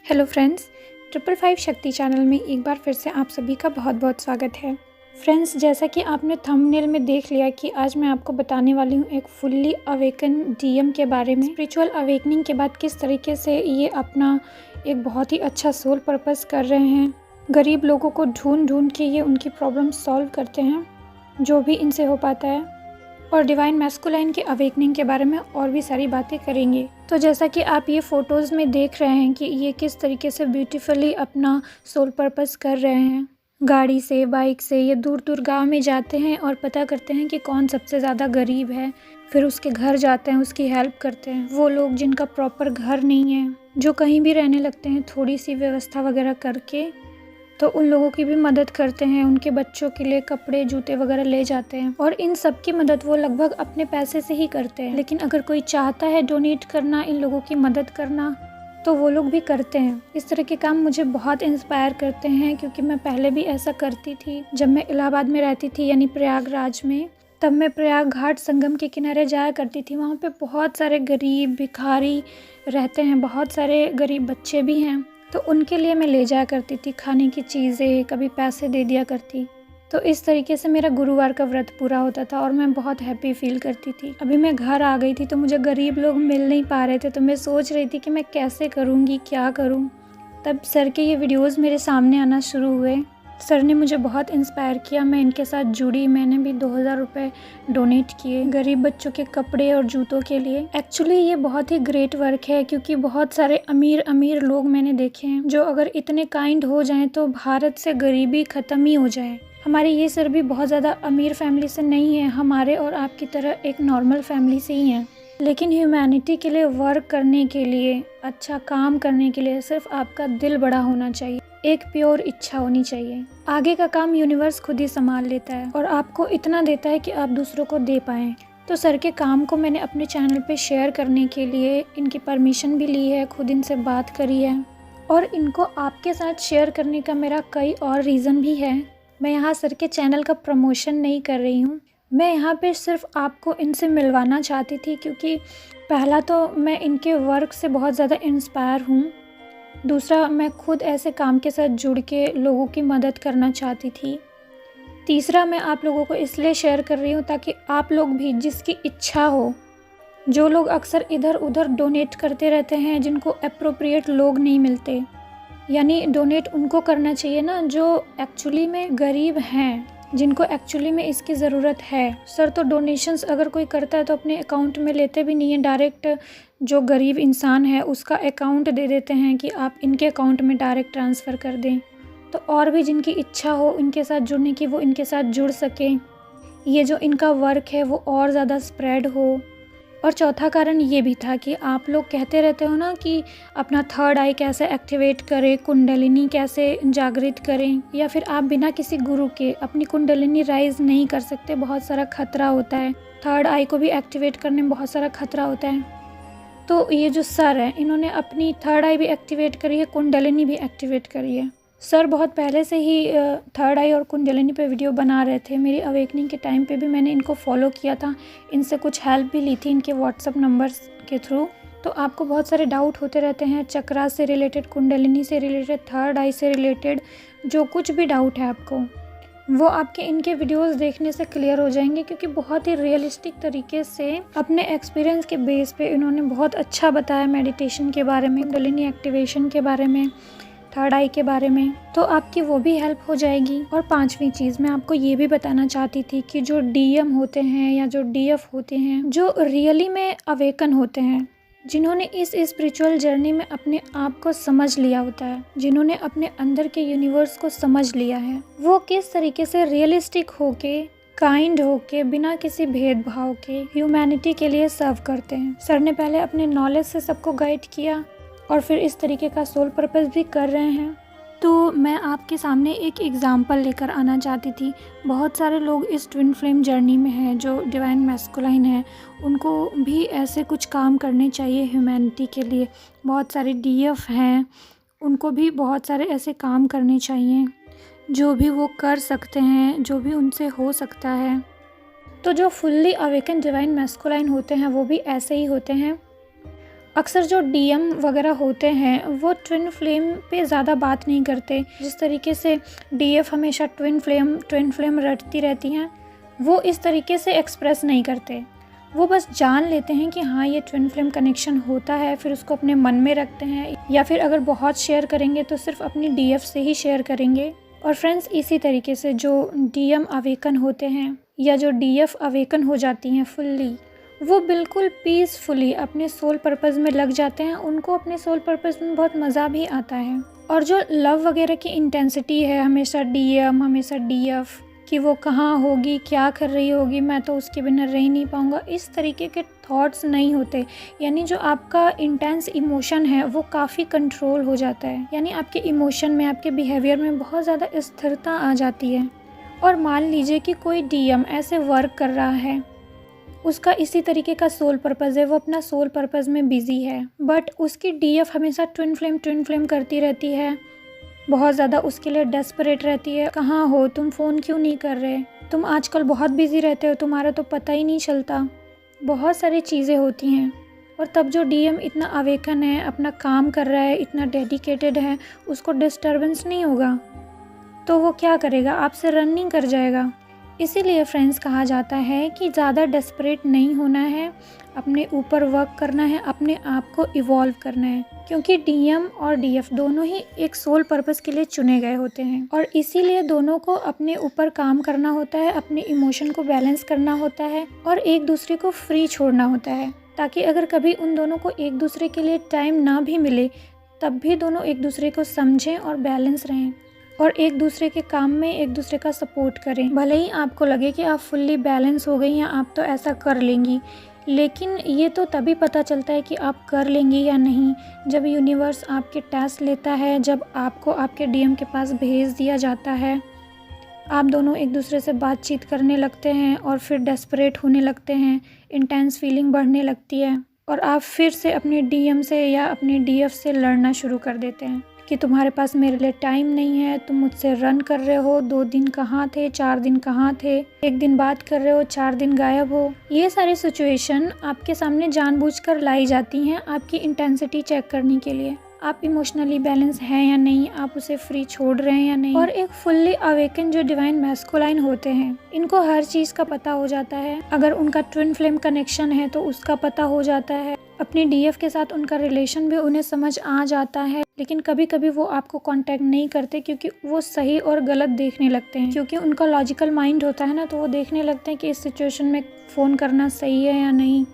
Hello friends, 555 शक्ति channel में एक बार फिर से आप सभी का बहुत बहुत स्वागत है। फ्रेंड्स, जैसा कि आपने थंबनेल में देख लिया कि आज मैं आपको बताने वाली हूँ एक फुल्ली अवेकन डीएम के बारे में। स्पिरिचुअल अवेकनिंग के बाद किस तरीके से ये अपना एक बहुत ही अच्छा सोल पर्पस कर रहे हैं। गरीब लोगों को ढूंढ ढूंढ के ये उनकी प्रॉब्लम सॉल्व करते हैं, जो भी इनसे हो पाता है। और डिवाइन मैस्कुलाइन के अवेकनिंग के बारे में और भी सारी बातें करेंगे। तो जैसा कि आप ये फ़ोटोज़ में देख रहे हैं कि ये किस तरीके से ब्यूटीफुली अपना सोल पर्पस कर रहे हैं। गाड़ी से, बाइक से ये दूर दूर गांव में जाते हैं और पता करते हैं कि कौन सबसे ज़्यादा गरीब है। फिर उसके घर जाते हैं, उसकी हेल्प करते हैं। वो लोग जिनका प्रॉपर घर नहीं है, जो कहीं भी रहने लगते हैं थोड़ी सी व्यवस्था वगैरह करके, तो उन लोगों की भी मदद करते हैं। उनके बच्चों के लिए कपड़े, जूते वगैरह ले जाते हैं। और इन सब की मदद वो लगभग अपने पैसे से ही करते हैं। लेकिन अगर कोई चाहता है डोनेट करना, इन लोगों की मदद करना, तो वो लोग भी करते हैं। इस तरह के काम मुझे बहुत इंस्पायर करते हैं, क्योंकि मैं पहले भी ऐसा करती थी। जब मैं इलाहाबाद में रहती थी, यानी प्रयागराज में, तब मैं प्रयाग घाट संगम के किनारे जाया करती थी। वहाँ पे बहुत सारे गरीब भिखारी रहते हैं, बहुत सारे गरीब बच्चे भी हैं। तो उनके लिए मैं ले जाया करती थी खाने की चीज़ें, कभी पैसे दे दिया करती। तो इस तरीके से मेरा गुरुवार का व्रत पूरा होता था और मैं बहुत हैप्पी फील करती थी। अभी मैं घर आ गई थी तो मुझे गरीब लोग मिल नहीं पा रहे थे, तो मैं सोच रही थी कि मैं कैसे करूँगी, क्या करूँ। तब सर के ये वीडियोज़ मेरे सामने आना शुरू हुए। सर ने मुझे बहुत इंस्पायर किया, मैं इनके साथ जुड़ी। मैंने भी 2000 रुपये डोनेट किए गरीब बच्चों के कपड़े और जूतों के लिए। एक्चुअली ये बहुत ही ग्रेट वर्क है, क्योंकि बहुत सारे अमीर अमीर लोग मैंने देखे हैं जो अगर इतने काइंड हो जाएं तो भारत से गरीबी ख़त्म ही हो जाए। हमारे ये सर भी बहुत ज़्यादा अमीर फैमिली से नहीं है, हमारे और आपकी तरह एक नॉर्मल फैमिली से ही हैं। लेकिन ह्यूमैनिटी के लिए वर्क करने के लिए, अच्छा काम करने के लिए सिर्फ आपका दिल बड़ा होना चाहिए, एक प्योर इच्छा होनी चाहिए। आगे का काम यूनिवर्स खुद ही संभाल लेता है और आपको इतना देता है कि आप दूसरों को दे पाएँ। तो सर के काम को मैंने अपने चैनल पे शेयर करने के लिए इनकी परमिशन भी ली है, खुद इनसे बात करी है। और इनको आपके साथ शेयर करने का मेरा कई और रीज़न भी है। मैं यहाँ सर के चैनल का प्रमोशन नहीं कर रही हूँ, मैं यहाँ पे सिर्फ आपको इनसे मिलवाना चाहती थी, क्योंकि पहला तो मैं इनके वर्क से बहुत ज़्यादा इंस्पायर हूँ। दूसरा, मैं खुद ऐसे काम के साथ जुड़ के लोगों की मदद करना चाहती थी। तीसरा, मैं आप लोगों को इसलिए शेयर कर रही हूँ ताकि आप लोग भी, जिसकी इच्छा हो, जो लोग अक्सर इधर उधर डोनेट करते रहते हैं, जिनको एप्रोप्रिएट लोग नहीं मिलते, यानी डोनेट उनको करना चाहिए ना जो एक्चुअली में गरीब हैं, जिनको एक्चुअली में इसकी ज़रूरत है। सर तो डोनेशंस अगर कोई करता है तो अपने अकाउंट में लेते भी नहीं है, डायरेक्ट जो गरीब इंसान है उसका अकाउंट दे देते हैं कि आप इनके अकाउंट में डायरेक्ट ट्रांसफ़र कर दें। तो और भी जिनकी इच्छा हो इनके साथ जुड़ने की, वो इनके साथ जुड़ सकें, ये जो इनका वर्क है वो और ज़्यादा स्प्रेड हो। और चौथा कारण ये भी था कि आप लोग कहते रहते हो ना कि अपना थर्ड आई कैसे एक्टिवेट करें, कुंडलिनी कैसे जागृत करें, या फिर आप बिना किसी गुरु के अपनी कुंडलिनी राइज नहीं कर सकते, बहुत सारा खतरा होता है। थर्ड आई को भी एक्टिवेट करने में बहुत सारा खतरा होता है। तो ये जो सर है, इन्होंने अपनी थर्ड आई भी एक्टिवेट करी है, कुंडलिनी भी एक्टिवेट करी है। सर बहुत पहले से ही थर्ड आई और कुंडलिनी पे वीडियो बना रहे थे। मेरी अवेकनिंग के टाइम पे भी मैंने इनको फॉलो किया था, इनसे कुछ हेल्प भी ली थी इनके व्हाट्सअप नंबर्स के थ्रू। तो आपको बहुत सारे डाउट होते रहते हैं चक्रा से रिलेटेड, कुंडलिनी से रिलेटेड, थर्ड आई से रिलेटेड, जो कुछ भी डाउट है आपको, वो आपके इनके वीडियोस देखने से क्लियर हो जाएंगे, क्योंकि बहुत ही रियलिस्टिक तरीके से अपने एक्सपीरियंस के बेस पे इन्होंने बहुत अच्छा बताया मेडिटेशन के बारे में, कुंडलिनी एक्टिवेशन के बारे में, थर्ड आई के बारे में। तो आपकी वो भी हेल्प हो जाएगी। और पांचवी चीज़ मैं आपको ये भी बताना चाहती थी कि जो डीएम होते हैं या जो डीएफ होते हैं, जो रियली में अवेकन होते हैं, जिन्होंने इस स्पिरिचुअल जर्नी में अपने आप को समझ लिया होता है, जिन्होंने अपने अंदर के यूनिवर्स को समझ लिया है, वो किस तरीके से रियलिस्टिक होके, काइंड होके, बिना किसी भेदभाव के ह्यूमैनिटी के लिए सर्व करते हैं। सर ने पहले अपने नॉलेज से सबको गाइड किया और फिर इस तरीके का सोल पर्पस भी कर रहे हैं। तो मैं आपके सामने एक एग्ज़ाम्पल लेकर आना चाहती थी। बहुत सारे लोग इस ट्विन फ्लेम जर्नी में हैं जो डिवाइन मैस्कुलाइन है, उनको भी ऐसे कुछ काम करने चाहिए ह्यूमैनिटी के लिए। बहुत सारे डीएफ हैं, उनको भी बहुत सारे ऐसे काम करने चाहिए जो भी वो कर सकते हैं, जो भी उनसे हो सकता है। तो जो फुल्ली अवेकन डिवाइन मैस्कुलाइन होते हैं वो भी ऐसे ही होते हैं। अक्सर जो डीएम वगैरह होते हैं वो ट्विन फ्लेम पे ज़्यादा बात नहीं करते। जिस तरीके से डीएफ हमेशा ट्विन फ्लेम रटती रहती हैं, वो इस तरीके से एक्सप्रेस नहीं करते। वो बस जान लेते हैं कि हाँ, ये ट्विन फ्लेम कनेक्शन होता है, फिर उसको अपने मन में रखते हैं, या फिर अगर बहुत शेयर करेंगे तो सिर्फ अपनी डीएफ से ही शेयर करेंगे। और फ्रेंड्स, इसी तरीके से जो डीएम अवेकन होते हैं या जो डीएफ अवेकन हो जाती हैं फुल्ली, वो बिल्कुल पीसफुली अपने सोल पर्पस में लग जाते हैं। उनको अपने सोल पर्पस में बहुत मज़ा भी आता है। और जो लव वगैरह की इंटेंसिटी है, हमेशा डीएम हमेशा डीएफ, कि वो कहाँ होगी, क्या कर रही होगी, मैं तो उसके बिना रह ही नहीं पाऊँगा, इस तरीके के थॉट्स नहीं होते। यानी जो आपका इंटेंस इमोशन है वो काफ़ी कंट्रोल हो जाता है। यानी आपके इमोशन में, आपके बिहेवियर में बहुत ज़्यादा स्थिरता आ जाती है। और मान लीजिए कि कोई डीएम ऐसे वर्क कर रहा है, उसका इसी तरीके का सोल पर्पस है, वो अपना सोल पर्पस में बिजी है, बट उसकी डीएफ हमेशा ट्विन फ्लेम करती रहती है, बहुत ज़्यादा उसके लिए डेस्परेट रहती है। कहाँ हो तुम, फ़ोन क्यों नहीं कर रहे, तुम आजकल बहुत बिजी रहते हो, तुम्हारा तो पता ही नहीं चलता। बहुत सारी चीज़ें होती हैं। और तब जो डीएम इतना अवेकन है, अपना काम कर रहा है, इतना डेडिकेटेड है, उसको डिस्टर्बेंस नहीं होगा, तो वो क्या करेगा, आपसे रन नहीं कर जाएगा। इसीलिए फ्रेंड्स कहा जाता है कि ज़्यादा डेस्परेट नहीं होना है, अपने ऊपर वर्क करना है, अपने आप को इवॉल्व करना है। क्योंकि डीएम और डीएफ दोनों ही एक सोल पर्पस के लिए चुने गए होते हैं, और इसीलिए दोनों को अपने ऊपर काम करना होता है, अपने इमोशन को बैलेंस करना होता है, और एक दूसरे को फ्री छोड़ना होता है, ताकि अगर कभी उन दोनों को एक दूसरे के लिए टाइम ना भी मिले, तब भी दोनों एक दूसरे को समझें और बैलेंस रहें, और एक दूसरे के काम में एक दूसरे का सपोर्ट करें। भले ही आपको लगे कि आप फुल्ली बैलेंस हो गई या आप तो ऐसा कर लेंगी, लेकिन ये तो तभी पता चलता है कि आप कर लेंगी या नहीं, जब यूनिवर्स आपके टेस्ट लेता है, जब आपको आपके डीएम के पास भेज दिया जाता है, आप दोनों एक दूसरे से बातचीत करने लगते हैं और फिर डेस्परेट होने लगते हैं, इंटेंस फीलिंग बढ़ने लगती है, और आप फिर से अपने डीएम से या अपने डीएफ से लड़ना शुरू कर देते हैं कि तुम्हारे पास मेरे लिए टाइम नहीं है, तुम मुझसे रन कर रहे हो, 2 दिन कहाँ थे, 4 दिन कहाँ थे, 1 दिन बात कर रहे हो, 4 दिन गायब हो। ये सारी सिचुएशन आपके सामने जानबूझकर लाई जाती हैं आपकी इंटेंसिटी चेक करने के लिए, आप इमोशनली बैलेंस हैं या नहीं, आप उसे फ्री छोड़ रहे हैं या नहीं। और एक फुल्ली अवेकन जो डिवाइन मैस्कुलाइन होते हैं, इनको हर चीज़ का पता हो जाता है। अगर उनका ट्विन फ्लेम कनेक्शन है तो उसका पता हो जाता है, अपनी डीएफ के साथ उनका रिलेशन भी उन्हें समझ आ जाता है। लेकिन कभी कभी वो आपको कांटेक्ट नहीं करते, क्योंकि वो सही और गलत देखने लगते हैं, क्योंकि उनका लॉजिकल माइंड होता है ना, तो वो देखने लगते हैं कि इस सिचुएशन में फ़ोन करना सही है या नहीं,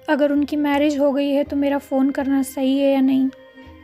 अगर उनकी मैरिज हो गई है तो मेरा फ़ोन करना सही है या नहीं।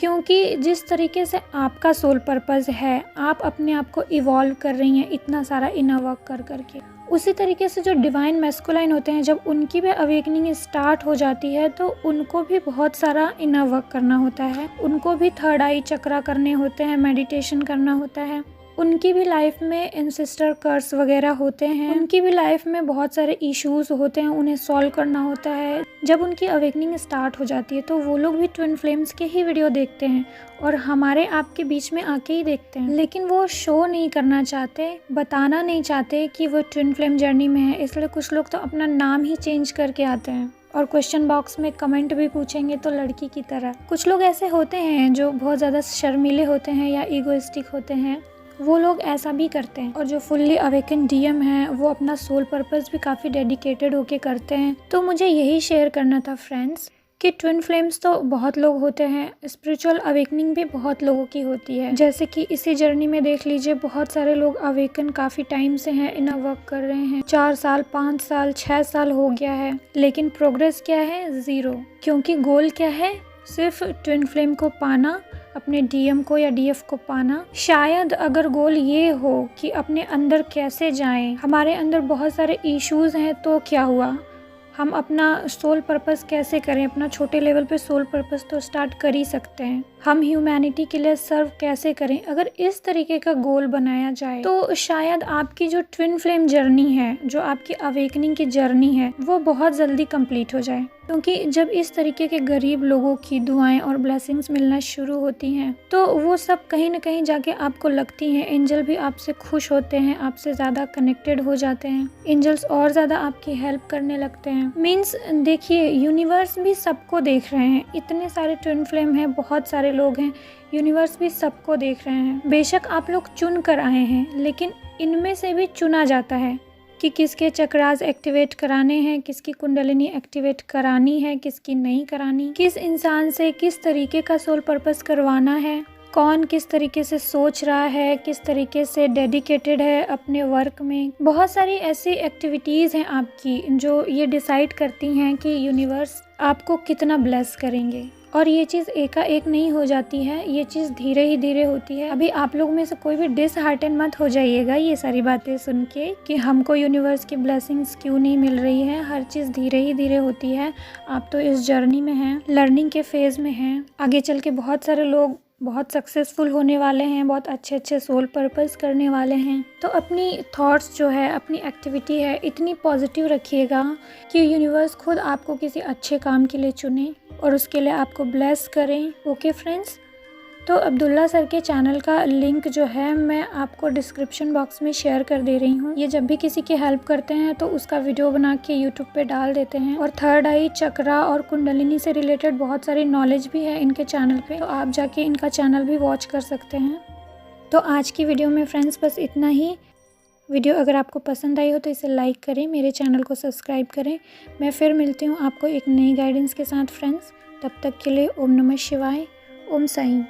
क्योंकि जिस तरीके से आपका सोल पर्पस है, आप अपने आप को इवॉल्व कर रही हैं इतना सारा इनर वर्क कर करके, उसी तरीके से जो डिवाइन मैस्कुलाइन होते हैं, जब उनकी भी अवेकनिंग स्टार्ट हो जाती है तो उनको भी बहुत सारा इनर वर्क करना होता है, उनको भी थर्ड आई चक्रा करने होते हैं, मेडिटेशन करना होता है, उनकी भी लाइफ में एंसेस्टर कर्स वगैरह होते हैं, उनकी भी लाइफ में बहुत सारे इश्यूज होते हैं, उन्हें सॉल्व करना होता है। जब उनकी अवेकनिंग स्टार्ट हो जाती है तो वो लोग भी ट्विन फ्लेम्स के ही वीडियो देखते हैं और हमारे आपके बीच में आके ही देखते हैं, लेकिन वो शो नहीं करना चाहते, बताना नहीं चाहते कि वो ट्विन फ्लेम जर्नी में है। इसलिए कुछ लोग तो अपना नाम ही चेंज करके आते हैं और क्वेश्चन बॉक्स में कमेंट भी पूछेंगे तो लड़की की तरह। कुछ लोग ऐसे होते हैं जो बहुत ज़्यादा शर्मीले होते हैं या ईगोइस्टिक होते हैं, वो लोग ऐसा भी करते हैं। और जो फुल्ली अवेकन डीएम है वो अपना सोल पर्पस भी काफ़ी डेडिकेटेड होके करते हैं। तो मुझे यही शेयर करना था फ्रेंड्स कि ट्विन फ्लेम्स तो बहुत लोग होते हैं, स्पिरिचुअल अवेकनिंग भी बहुत लोगों की होती है। जैसे कि इसी जर्नी में देख लीजिए, बहुत सारे लोग अवेकन काफ़ी टाइम से हैं, इनर वर्क कर रहे हैं, 4 साल 5 साल 6 साल हो गया है, लेकिन प्रोग्रेस क्या है, 0। क्योंकि गोल क्या है, सिर्फ ट्विन फ्लेम को पाना, अपने डीएम को या डीएफ को पाना। शायद अगर गोल ये हो कि अपने अंदर कैसे जाएं, हमारे अंदर बहुत सारे इश्यूज हैं तो क्या हुआ, हम अपना सोल पर्पस कैसे करें, अपना छोटे लेवल पे सोल पर्पस तो स्टार्ट कर ही सकते हैं, हम ह्यूमैनिटी के लिए सर्व कैसे करें। अगर इस तरीके का गोल बनाया जाए तो शायद आपकी जो ट्विन फ्लेम जर्नी है, जो आपकी अवेकनिंग की जर्नी है, वो बहुत जल्दी कंप्लीट हो जाए। क्योंकि जब इस तरीके के गरीब लोगों की दुआएं और ब्लेसिंग्स मिलना शुरू होती हैं तो वो सब कहीं ना कहीं जाके आपको लगती हैं। एंजल भी आपसे खुश होते हैं, आपसे ज़्यादा कनेक्टेड हो जाते हैं, एंजल्स और ज़्यादा आपकी हेल्प करने लगते हैं। मीन्स देखिए, यूनिवर्स भी सबको देख रहे हैं। इतने सारे ट्विन फ्लेम हैं, बहुत सारे लोग हैं, यूनिवर्स भी सबको देख रहे हैं। बेशक आप लोग चुन कर आए हैं, लेकिन इनमें से भी चुना जाता है कि किसके चक्रास एक्टिवेट कराने हैं, किसकी कुंडलिनी एक्टिवेट करानी है, किसकी नहीं करानी, किस इंसान से किस तरीके का सोल पर्पस करवाना है, कौन किस तरीके से सोच रहा है, किस तरीके से डेडिकेटेड है अपने वर्क में। बहुत सारी ऐसी एक्टिविटीज़ हैं आपकी जो ये डिसाइड करती हैं कि यूनिवर्स आपको कितना ब्लेस करेंगे। और ये चीज़ एकाएक नहीं हो जाती है, ये चीज़ धीरे ही धीरे होती है। अभी आप लोग में से कोई भी डिसहार्टन मत हो जाइएगा ये सारी बातें सुन के कि हमको यूनिवर्स की ब्लेसिंग्स क्यों नहीं मिल रही है। हर चीज़ धीरे ही धीरे होती है। आप तो इस जर्नी में हैं, लर्निंग के फेज़ में हैं। आगे चल के बहुत सारे लोग बहुत सक्सेसफुल होने वाले हैं, बहुत अच्छे अच्छे सोल पर्पस करने वाले हैं। तो अपनी थॉट्स जो है, अपनी एक्टिविटी है, इतनी पॉजिटिव रखिएगा कि यूनिवर्स खुद आपको किसी अच्छे काम के लिए चुने और उसके लिए आपको ब्लेस करें। ओके फ्रेंड्स, तो अब्दुल्ला सर के चैनल का लिंक जो है मैं आपको डिस्क्रिप्शन बॉक्स में शेयर कर दे रही हूँ। ये जब भी किसी की हेल्प करते हैं तो उसका वीडियो बना के यूट्यूब पे डाल देते हैं। और थर्ड आई चक्रा और कुंडलिनी से रिलेटेड बहुत सारी नॉलेज भी है इनके चैनल पे, तो आप जाके इनका चैनल भी वॉच कर सकते हैं। तो आज की वीडियो में फ्रेंड्स बस इतना ही। वीडियो अगर आपको पसंद आई हो तो इसे लाइक करें, मेरे चैनल को सब्सक्राइब करें। मैं फिर मिलती हूँ आपको एक नई गाइडेंस के साथ फ्रेंड्स। तब तक के लिए ओम नमः शिवाय, ओम साईं।